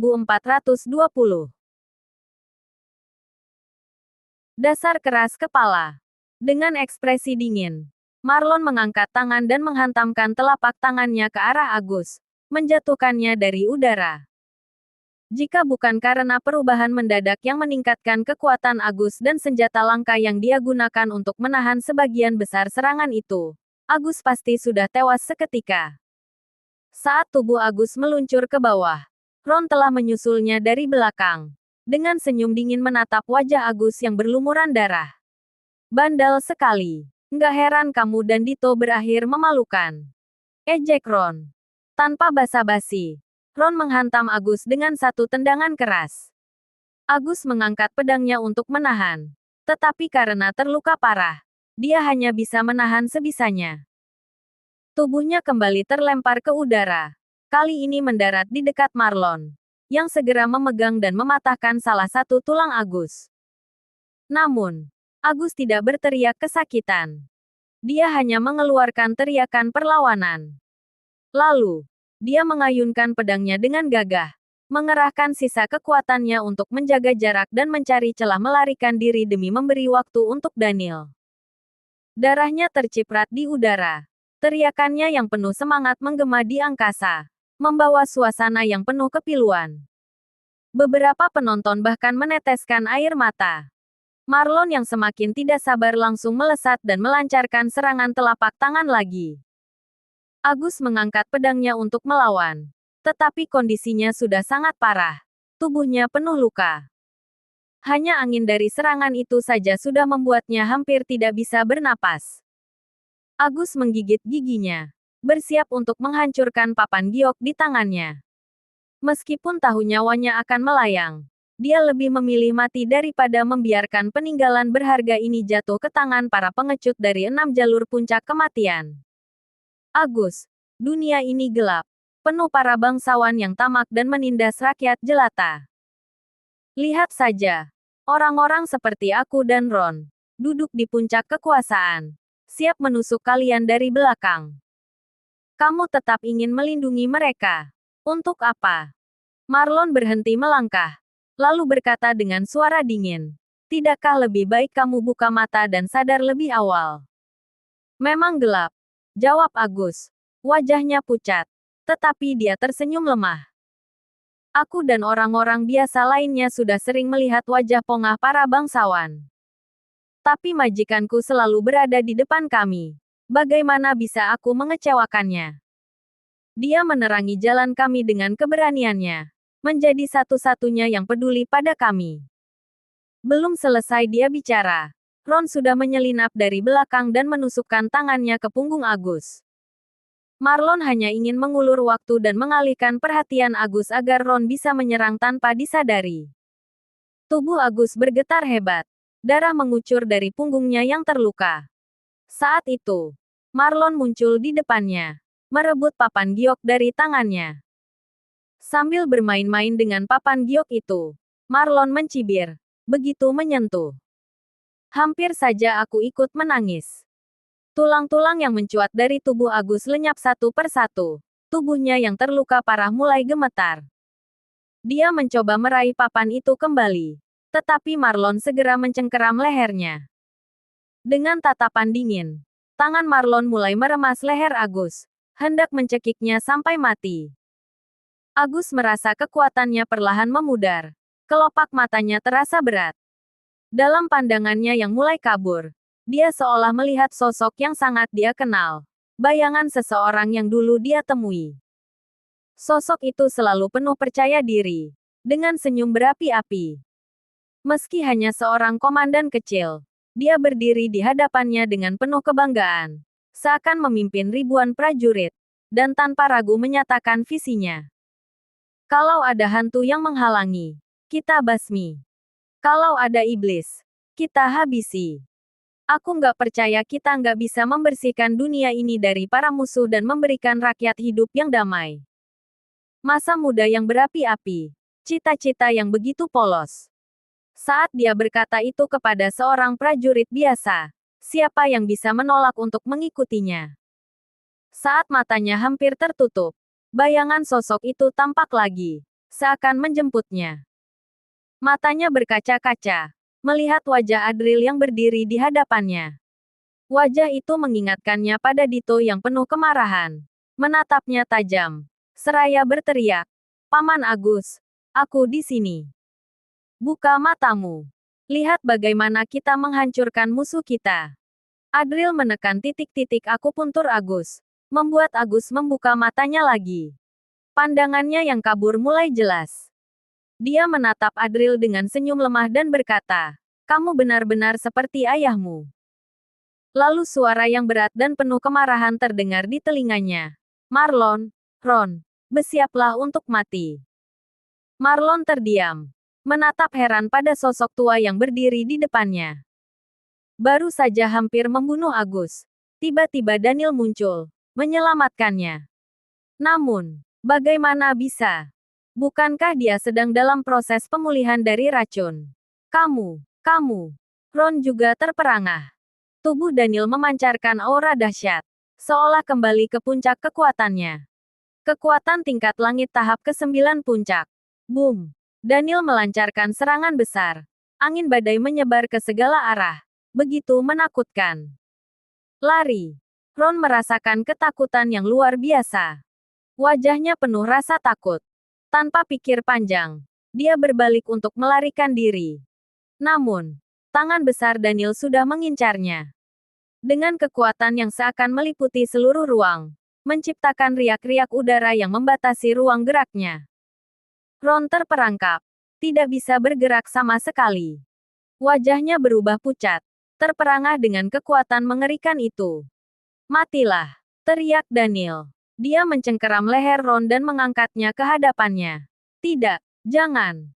1420. Dasar keras kepala. Dengan ekspresi dingin, Marlon mengangkat tangan dan menghantamkan telapak tangannya ke arah Agus, menjatuhkannya dari udara. Jika bukan karena perubahan mendadak yang meningkatkan kekuatan Agus dan senjata langka yang dia gunakan untuk menahan sebagian besar serangan itu, Agus pasti sudah tewas seketika. Saat tubuh Agus meluncur ke bawah, Ron telah menyusulnya dari belakang. Dengan senyum dingin menatap wajah Agus yang berlumuran darah. Bandal sekali. Nggak heran kamu dan Dito berakhir memalukan. Ejek Ron. Tanpa basa-basi, Ron menghantam Agus dengan satu tendangan keras. Agus mengangkat pedangnya untuk menahan. Tetapi karena terluka parah, dia hanya bisa menahan sebisanya. Tubuhnya kembali terlempar ke udara. Kali ini mendarat di dekat Marlon, yang segera memegang dan mematahkan salah satu tulang Agus. Namun, Agus tidak berteriak kesakitan. Dia hanya mengeluarkan teriakan perlawanan. Lalu, dia mengayunkan pedangnya dengan gagah, mengerahkan sisa kekuatannya untuk menjaga jarak dan mencari celah melarikan diri demi memberi waktu untuk Daniel. Darahnya terciprat di udara. Teriakannya yang penuh semangat menggema di angkasa, membawa suasana yang penuh kepiluan. Beberapa penonton bahkan meneteskan air mata. Marlon yang semakin tidak sabar langsung melesat dan melancarkan serangan telapak tangan lagi. Agus mengangkat pedangnya untuk melawan. Tetapi kondisinya sudah sangat parah. Tubuhnya penuh luka. Hanya angin dari serangan itu saja sudah membuatnya hampir tidak bisa bernapas. Agus menggigit giginya, bersiap untuk menghancurkan papan giok di tangannya. Meskipun tahu nyawanya akan melayang, dia lebih memilih mati daripada membiarkan peninggalan berharga ini jatuh ke tangan para pengecut dari 6 jalur puncak kematian. Agus, dunia ini gelap, penuh para bangsawan yang tamak dan menindas rakyat jelata. Lihat saja, orang-orang seperti aku dan Ron, duduk di puncak kekuasaan, siap menusuk kalian dari belakang. Kamu tetap ingin melindungi mereka. Untuk apa? Marlon berhenti melangkah, lalu berkata dengan suara dingin. Tidakkah lebih baik kamu buka mata dan sadar lebih awal? Memang gelap, jawab Agus. Wajahnya pucat, tetapi dia tersenyum lemah. Aku dan orang-orang biasa lainnya sudah sering melihat wajah pongah para bangsawan. Tapi majikanku selalu berada di depan kami. Bagaimana bisa aku mengecewakannya? Dia menerangi jalan kami dengan keberaniannya. Menjadi satu-satunya yang peduli pada kami. Belum selesai dia bicara, Ron sudah menyelinap dari belakang dan menusukkan tangannya ke punggung Agus. Marlon hanya ingin mengulur waktu dan mengalihkan perhatian Agus agar Ron bisa menyerang tanpa disadari. Tubuh Agus bergetar hebat. Darah mengucur dari punggungnya yang terluka. Saat itu, Marlon muncul di depannya, merebut papan giok dari tangannya. Sambil bermain-main dengan papan giok itu, Marlon mencibir, begitu menyentuh. Hampir saja aku ikut menangis. Tulang-tulang yang mencuat dari tubuh Agus lenyap satu persatu. Tubuhnya yang terluka parah mulai gemetar. Dia mencoba meraih papan itu kembali. Tetapi Marlon segera mencengkeram lehernya. Dengan tatapan dingin, tangan Marlon mulai meremas leher Agus, hendak mencekiknya sampai mati. Agus merasa kekuatannya perlahan memudar. Kelopak matanya terasa berat. Dalam pandangannya yang mulai kabur, dia seolah melihat sosok yang sangat dia kenal. Bayangan seseorang yang dulu dia temui. Sosok itu selalu penuh percaya diri, dengan senyum berapi-api. Meski hanya seorang komandan kecil, dia berdiri di hadapannya dengan penuh kebanggaan, seakan memimpin ribuan prajurit, dan tanpa ragu menyatakan visinya. Kalau ada hantu yang menghalangi, kita basmi. Kalau ada iblis, kita habisi. Aku nggak percaya kita nggak bisa membersihkan dunia ini dari para musuh dan memberikan rakyat hidup yang damai. Masa muda yang berapi-api, cita-cita yang begitu polos. Saat dia berkata itu kepada seorang prajurit biasa, siapa yang bisa menolak untuk mengikutinya? Saat matanya hampir tertutup, bayangan sosok itu tampak lagi. seakan menjemputnya. Matanya berkaca-kaca, melihat wajah Adril yang berdiri di hadapannya. Wajah itu mengingatkannya pada Dito yang penuh kemarahan. Menatapnya tajam. Seraya berteriak, "Paman Agus, aku di sini. Buka matamu. Lihat bagaimana kita menghancurkan musuh kita." Adril menekan titik-titik akupuntur Agus, membuat Agus membuka matanya lagi. Pandangannya yang kabur mulai jelas. Dia menatap Adril dengan senyum lemah dan berkata, "Kamu benar-benar seperti ayahmu." Lalu suara yang berat dan penuh kemarahan terdengar di telinganya. "Marlon, Ron, bersiaplah untuk mati." Marlon terdiam, menatap heran pada sosok tua yang berdiri di depannya. Baru saja hampir membunuh Agus. Tiba-tiba Daniel muncul, menyelamatkannya. Namun, bagaimana bisa? Bukankah dia sedang dalam proses pemulihan dari racun? Kamu. Ron juga terperangah. Tubuh Daniel memancarkan aura dahsyat, seolah kembali ke puncak kekuatannya. Kekuatan tingkat langit tahap ke-9 puncak. Boom! Daniel melancarkan serangan besar. Angin badai menyebar ke segala arah. Begitu menakutkan. Lari. Ron merasakan ketakutan yang luar biasa. Wajahnya penuh rasa takut. Tanpa pikir panjang, dia berbalik untuk melarikan diri. Namun, tangan besar Daniel sudah mengincarnya. Dengan kekuatan yang seakan meliputi seluruh ruang, menciptakan riak-riak udara yang membatasi ruang geraknya. Ron terperangkap. Tidak bisa bergerak sama sekali. Wajahnya berubah pucat. Terperangah dengan kekuatan mengerikan itu. "Matilah!" teriak Daniel. Dia mencengkeram leher Ron dan mengangkatnya ke hadapannya. "Tidak, jangan!"